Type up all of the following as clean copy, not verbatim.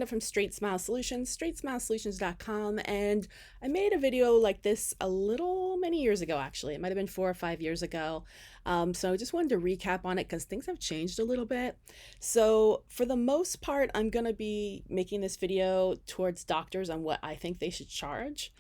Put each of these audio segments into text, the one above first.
From Straightsmile Solutions, straightsmilesolutions.com, and I made a video like this many years ago. Actually, it might have been 4 or 5 years ago. So I just wanted to recap on it because things have changed a little bit. So for the most part, I'm going to be making this video towards doctors on what I think they should charge,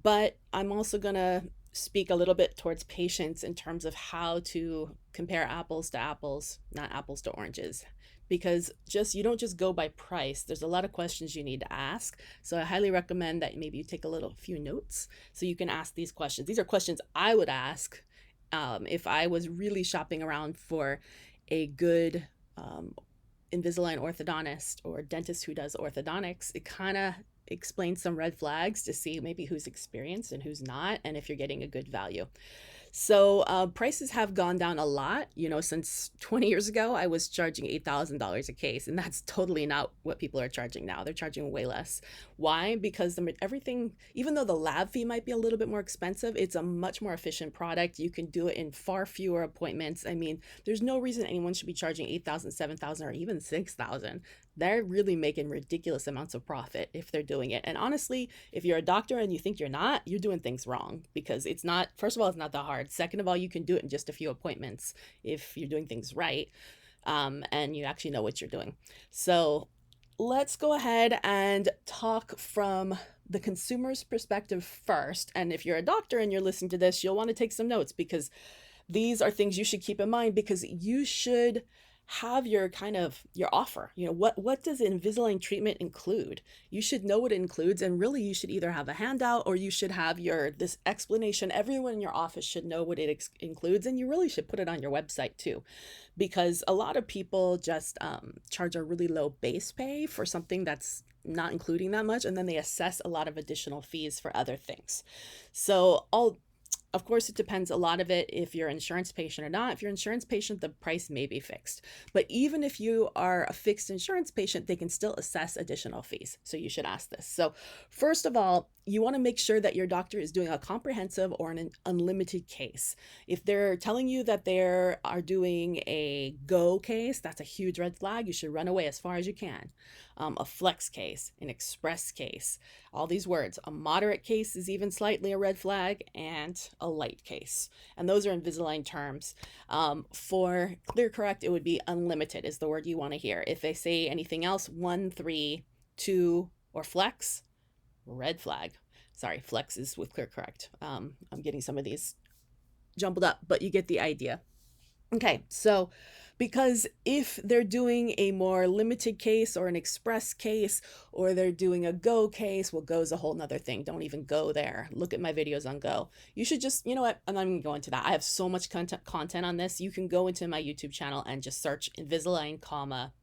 but I'm also going to speak a little bit towards patients in terms of how to compare apples to apples, not apples to oranges, because you don't just go by price. There's a lot of questions you need to ask. So I highly recommend that maybe you take a few notes so you can ask these questions. These are questions I would ask if I was really shopping around for a good Invisalign orthodontist or dentist who does orthodontics. It kind of explains some red flags to see maybe who's experienced and who's not, and if you're getting a good value. So prices have gone down a lot. Since 20 years ago, I was charging $8,000 a case, and that's totally not what people are charging now. They're charging way less. Why? Because everything, even though the lab fee might be a little bit more expensive, it's a much more efficient product. You can do it in far fewer appointments. I mean, there's no reason anyone should be charging $8,000, $7,000, or even $6,000. They're really making ridiculous amounts of profit if they're doing it. And honestly, if you're a doctor and you think you're not, you're doing things wrong, because it's not, first of all, it's not that hard. Second of all, you can do it in just a few appointments if you're doing things right, and you actually know what you're doing. So let's go ahead and talk from the consumer's perspective first. And if you're a doctor and you're listening to this, you'll want to take some notes, because these are things you should keep in mind, because you should have your offer. What does Invisalign treatment include? You should know what it includes, and really you should either have a handout or you should have this explanation. Everyone in your office should know what it includes, and you really should put it on your website too, because a lot of people just charge a really low base pay for something that's not including that much, and then they assess a lot of additional fees for other things. So of course, it depends a lot of it if you're an insurance patient or not. If you're an insurance patient, the price may be fixed. But even if you are a fixed insurance patient, they can still assess additional fees. So you should ask this. So first of all, you want to make sure that your doctor is doing a comprehensive or an unlimited case. If they're telling you that they are doing a GO case, that's a huge red flag. You should run away as far as you can. A flex case, an express case, all these words. A moderate case is even slightly a red flag, and a light case. And those are Invisalign terms. For ClearCorrect, it would be unlimited is the word you want to hear. If they say anything else, 1, 3, 2, or flex, red flag. Sorry, flex is with ClearCorrect. I'm getting some of these jumbled up, but you get the idea. Okay, so because if they're doing a more limited case or an express case, or they're doing a GO case, well, GO is a whole nother thing. Don't even go there. Look at my videos on GO. You should just, you know what, I'm not even going to that. I have so much content on this. You can go into my YouTube channel and just search Invisalign,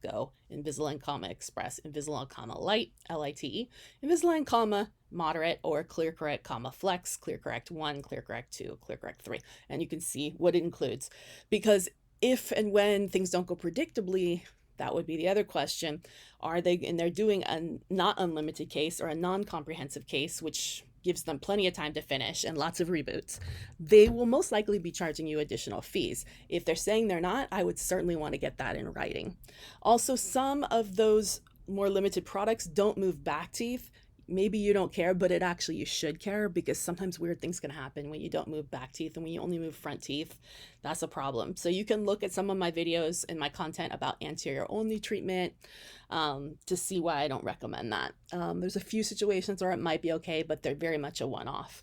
GO, Invisalign, Express, Invisalign, Light, LITE, Invisalign, moderate, or ClearCorrect, flex, ClearCorrect 1, ClearCorrect 2, ClearCorrect 3, and you can see what it includes. Because if and when things don't go predictably, that would be the other question. They're doing a not unlimited case or a non-comprehensive case, which gives them plenty of time to finish and lots of reboots, they will most likely be charging you additional fees. If they're saying they're not, I would certainly want to get that in writing. Also, some of those more limited products don't move back teeth. Maybe you don't care, but you should care, because sometimes weird things can happen when you don't move back teeth, and when you only move front teeth, that's a problem. So you can look at some of my videos and my content about anterior only treatment to see why I don't recommend that. There's a few situations where it might be okay, but they're very much a one-off.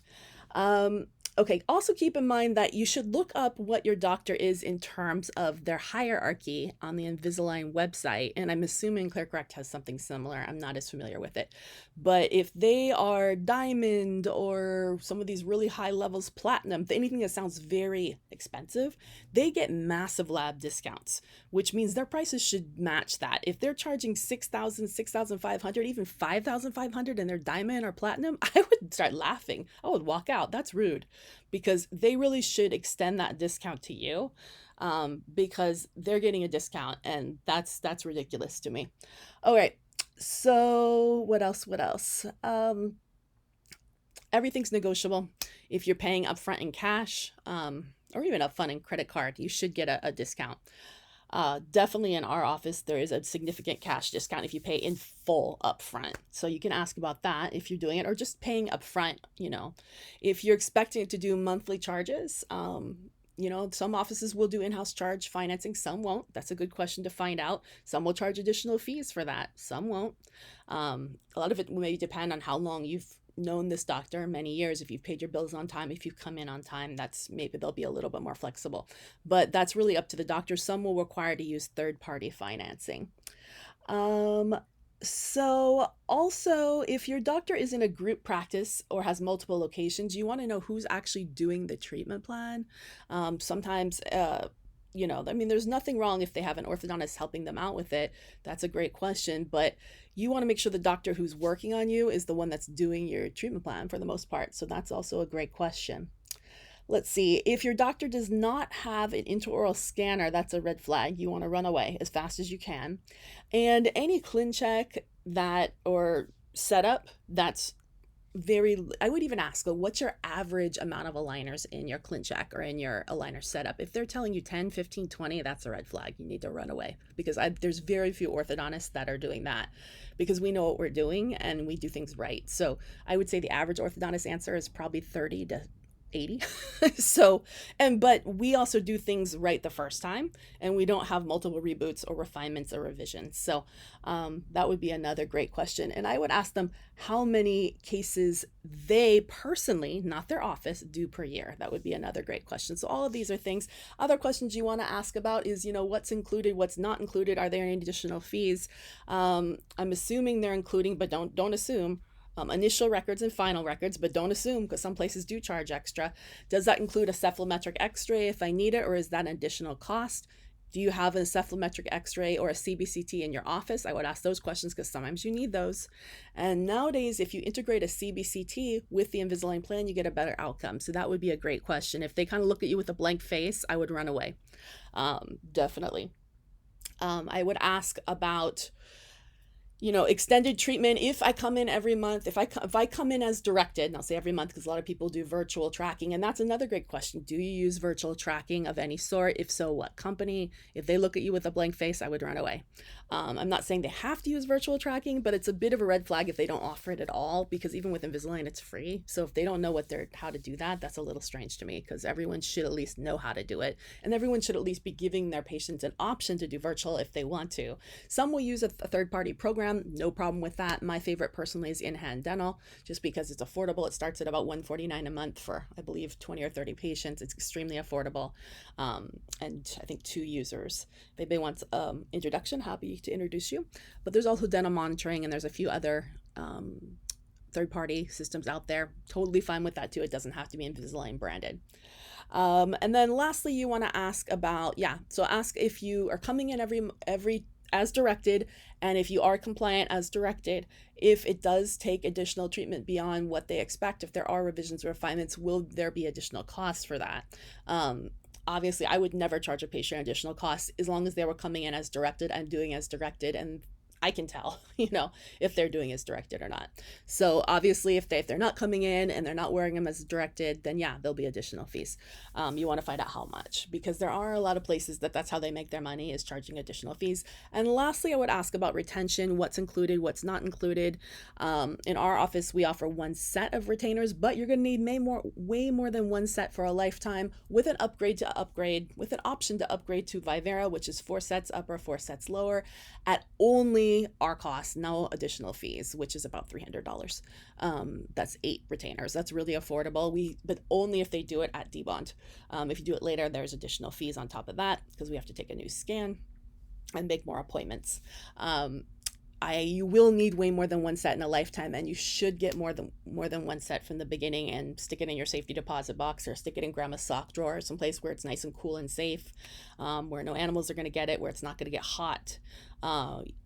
Okay, also keep in mind that you should look up what your doctor is in terms of their hierarchy on the Invisalign website, and I'm assuming ClearCorrect has something similar. I'm not as familiar with it. But if they are diamond or some of these really high levels platinum, anything that sounds very expensive, they get massive lab discounts, which means their prices should match that. If they're charging $6,000, $6,500, even $5,500 and they're diamond or platinum, I would start laughing. I would walk out. That's rude, because they really should extend that discount to you, because they're getting a discount, and that's ridiculous to me. All right. So what else? Everything's negotiable. If you're paying upfront in cash, or even upfront in credit card, you should get a discount. Definitely in our office, there is a significant cash discount if you pay in full upfront. So you can ask about that if you're doing it, or just paying upfront. If you're expecting it to do monthly charges, some offices will do in-house charge financing, some won't. That's a good question to find out. Some will charge additional fees for that, some won't. A lot of it may depend on how long you've known this doctor, many years. If you've paid your bills on time, if you've come in on time, that's maybe they'll be a little bit more flexible, but that's really up to the doctor. Some will require to use third-party financing. um so also, if your doctor is in a group practice or has multiple locations, you want to know who's actually doing the treatment plan. Sometimes I mean, there's nothing wrong if they have an orthodontist helping them out with it. That's a great question, but you want to make sure the doctor who's working on you is the one that's doing your treatment plan for the most part. So that's also a great question. Let's see. If your doctor does not have an intraoral scanner, that's a red flag. You want to run away as fast as you can. And any Clincheck that or setup that's I would even ask, what's your average amount of aligners in your Clincheck or in your aligner setup? If they're telling you 10, 15, 20, that's a red flag. You need to run away, because there's very few orthodontists that are doing that, because we know what we're doing and we do things right. So I would say the average orthodontist answer is probably 30 to 80. So, but we also do things right the first time, and we don't have multiple reboots or refinements or revisions. So that would be another great question. And I would ask them how many cases they personally, not their office, do per year. That would be another great question. So all of these are things. Other questions you want to ask about is, what's included, what's not included. Are there any additional fees? I'm assuming they're including, but don't assume. Initial records and final records, but don't assume, because some places do charge extra. Does that include a cephalometric x-ray if I need it, or is that an additional cost? Do you have a cephalometric x-ray or a CBCT in your office? I would ask those questions, because sometimes you need those. And nowadays, if you integrate a CBCT with the Invisalign plan, you get a better outcome. So that would be a great question. If they kind of look at you with a blank face, I would run away. Definitely. I would ask about extended treatment. If I come in every month, if I come in as directed, and I'll say every month because a lot of people do virtual tracking, and that's another great question. Do you use virtual tracking of any sort? If so, what company? If they look at you with a blank face, I would run away. I'm not saying they have to use virtual tracking, but it's a bit of a red flag if they don't offer it at all, because even with Invisalign, it's free. So if they don't know how to do that, that's a little strange to me, because everyone should at least know how to do it, and everyone should at least be giving their patients an option to do virtual if they want to. Some will use a third-party program, no problem with that. My favorite personally is In-Hand Dental, just because it's affordable. It starts at about $149 a month for, I believe, 20 or 30 patients. It's extremely affordable, and I think 2 users. If anybody wants introduction, happy to introduce you. But there's also dental monitoring, and there's a few other third-party systems out there. Totally fine with that too. It doesn't have to be Invisalign branded. And then lastly, you want to ask about, so ask if you are coming in every as directed, and if you are compliant as directed. If it does take additional treatment beyond what they expect, if there are revisions or refinements, will there be additional costs for that? Obviously, I would never charge a patient additional costs as long as they were coming in as directed and doing as directed, and I can tell, if they're doing as directed or not. So obviously, if they're not coming in and they're not wearing them as directed, then there'll be additional fees. You want to find out how much, because there are a lot of places that's how they make their money, is charging additional fees. And lastly, I would ask about retention, what's included, what's not included. In our office, we offer 1 set of retainers, but you're going to need way more than 1 set for a lifetime, with an with an option to upgrade to Vivera, which is 4 sets upper, 4 sets lower, at only our cost, no additional fees, which is about $300. That's 8 retainers. That's really affordable. But only if they do it at debond. If you do it later, there's additional fees on top of that, because we have to take a new scan and make more appointments. You will need way more than 1 set in a lifetime, and you should get more than 1 set from the beginning, and stick it in your safety deposit box, or stick it in grandma's sock drawer, someplace where it's nice and cool and safe, where no animals are going to get it, where it's not going to get hot,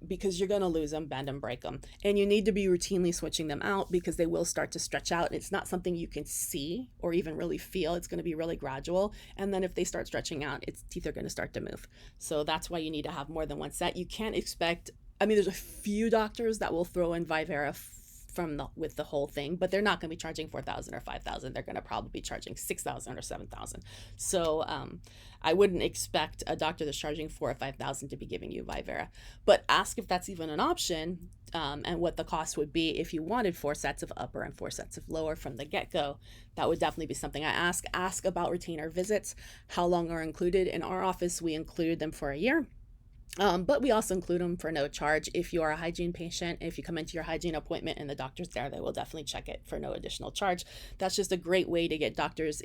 because you're going to lose them, bend them, break them, and you need to be routinely switching them out, because they will start to stretch out. It's not something you can see or even really feel. It's going to be really gradual, and then if they start stretching out, its teeth are going to start to move. So that's why you need to have more than 1 set. You can't expect, there's a few doctors that will throw in Vivera with the whole thing, but they're not going to be charging 4,000 or 5,000. They're going to probably be charging 6,000 or 7,000. So I wouldn't expect a doctor that's charging 4 or 5,000 to be giving you Vivera, but ask if that's even an option, and what the cost would be if you wanted 4 sets of upper and 4 sets of lower from the get-go. That would definitely be something I ask about retainer visits. How long are included? In our office, we include them for a year. But we also include them for no charge. If you are a hygiene patient, if you come into your hygiene appointment and the doctor's there, they will definitely check it for no additional charge. That's just a great way to get doctors,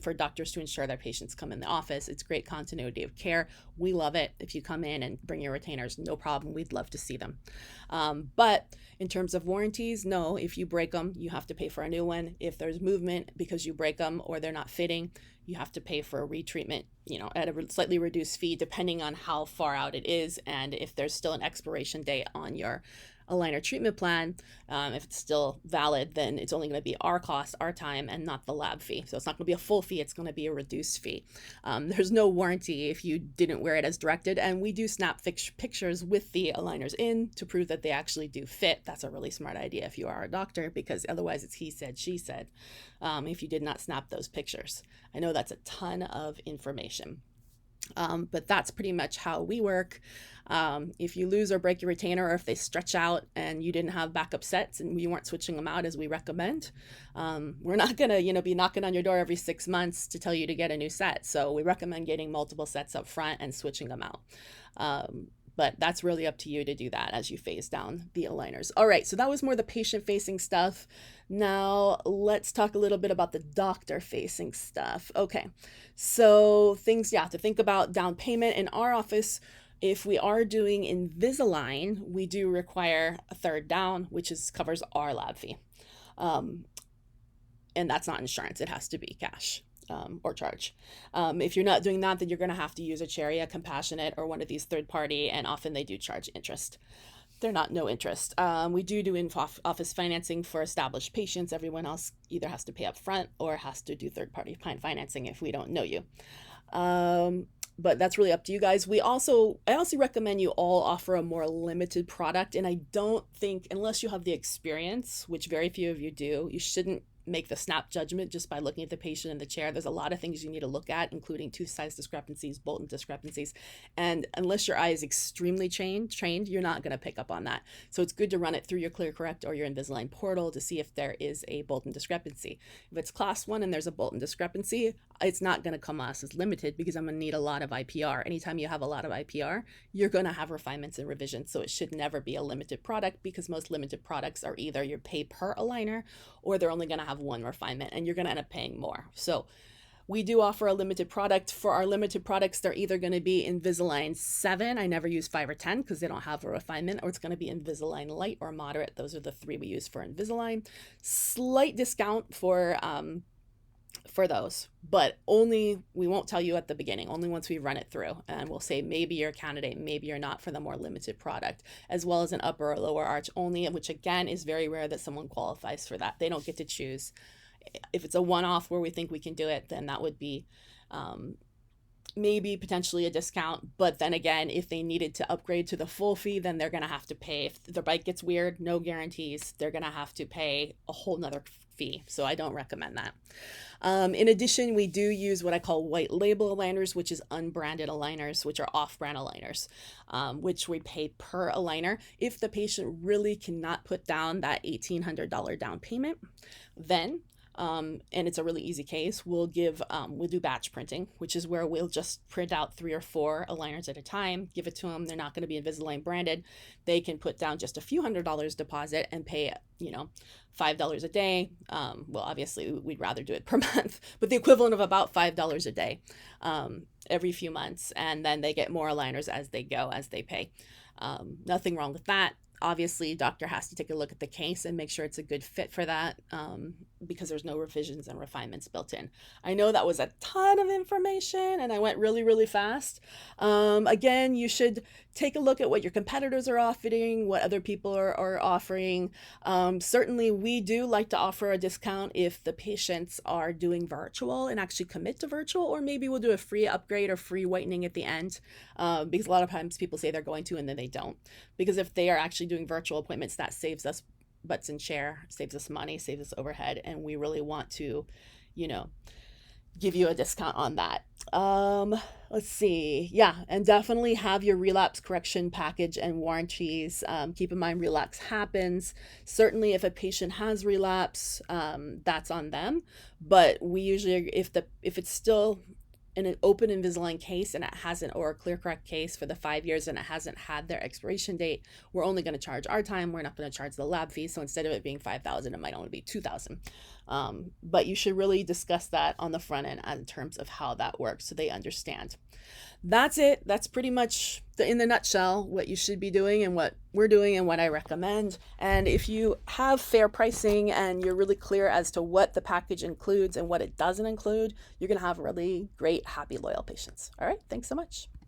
for doctors to ensure their patients come in the office. It's great continuity of care. We love it. If you come in and bring your retainers, no problem. We'd love to see them. But in terms of warranties, no, if you break them, you have to pay for a new one. If there's movement because you break them or they're not fitting, you have to pay for a retreatment, at a slightly reduced fee, depending on how far out it is. And if there's still an expiration date on your aligner treatment plan, if it's still valid, then it's only going to be our cost, our time, and not the lab fee. So it's not going to be a full fee. It's going to be a reduced fee. There's no warranty if you didn't wear it as directed. And we do snap pictures with the aligners in to prove that they actually do fit. That's a really smart idea if you are a doctor, because otherwise it's he said, she said, if you did not snap those pictures. I know that's a ton of information. But that's pretty much how we work. If you lose or break your retainer, or if they stretch out and you didn't have backup sets and you weren't switching them out as we recommend, we're not going to, be knocking on your door every 6 months to tell you to get a new set. So we recommend getting multiple sets up front and switching them out. But that's really up to you to do that as you phase down the aligners. All right, so that was more the patient-facing stuff. Now let's talk a little bit about the doctor-facing stuff. Okay, so things you have to think about: down payment. In our office, if we are doing Invisalign, we do require a third down, which covers our lab fee. And that's not insurance. It has to be cash. Or charge. If you're not doing that, then you're going to have to use a Cherry, a Compassionate, or one of these third party, and often they do charge interest. They're not no interest. We do in-office financing for established patients. Everyone else either has to pay up front or has to do third party financing if we don't know you. But that's really up to you guys. I also recommend you all offer a more limited product. And I don't think, unless you have the experience, which very few of you do, you shouldn't make the snap judgment just by looking at the patient in the chair. There's a lot of things you need to look at, including tooth size discrepancies, Bolton discrepancies. And unless your eye is extremely trained, you're not going to pick up on that. So it's good to run it through your ClearCorrect or your Invisalign portal to see if there is a Bolton discrepancy. If it's class 1 and there's a Bolton discrepancy, it's not going to come us as limited, because I'm going to need a lot of IPR. Anytime you have a lot of IPR, you're going to have refinements and revisions. So it should never be a limited product, because most limited products are either you pay per aligner or they're only going to have one refinement and you're going to end up paying more. So we do offer a limited product. For our limited products, they're either going to be Invisalign 7. I never use 5 or 10 because they don't have a refinement, or it's going to be Invisalign Light or Moderate. Those are the 3 we use for Invisalign. Slight discount for those, but we won't tell you at the beginning, only once we run it through, and we'll say maybe you're a candidate, maybe you're not, for the more limited product, as well as an upper or lower arch only, which again is very rare that someone qualifies for that. They don't get to choose. If it's a one-off where we think we can do it, then that would be maybe potentially a discount. But then again, if they needed to upgrade to the full fee, then they're going to have to pay. If their bite gets weird, no guarantees, they're going to have to pay a whole nother fee. So I don't recommend that. In addition, we do use what I call white label aligners, which is unbranded aligners, which are off-brand aligners, which we pay per aligner. If the patient really cannot put down that $1,800 down payment, then and it's a really easy case, we'll do batch printing, which is where we'll just print out 3 or 4 aligners at a time, give it to them. They're not going to be Invisalign branded. They can put down just a few $100s deposit and pay, $5 a day. Well, obviously we'd rather do it per month, but the equivalent of about $5 a day every few months. And then they get more aligners as they go, as they pay. Nothing wrong with that. Obviously, doctor has to take a look at the case and make sure it's a good fit for that, because there's no revisions and refinements built in. I know that was a ton of information and I went really, really fast. Again, you should take a look at what your competitors are offering, what other people are offering. Certainly, we do like to offer a discount if the patients are doing virtual and actually commit to virtual, or maybe we'll do a free upgrade or free whitening at the end, because a lot of times people say they're going to and then they don't. Because if they are actually doing virtual appointments, that saves us butts in chair, saves us money, saves us overhead, and we really want to, you know, give you a discount on that. Let's see. Yeah, and definitely have your relapse correction package and warranties. Keep in mind, relapse happens. Certainly, if a patient has relapse, that's on them. But we usually, if it's still in an open Invisalign case and it hasn't, or a clear correct case for the 5 years and it hasn't had their expiration date, we're only going to charge our time. We're not going to charge the lab fee. So instead of it being 5,000, it might only be 2,000. But you should really discuss that on the front end in terms of how that works so they understand. That's it. That's pretty much in the nutshell what you should be doing and what we're doing and what I recommend. And if you have fair pricing and you're really clear as to what the package includes and what it doesn't include, you're going to have really great, happy, loyal patients. All right. Thanks so much.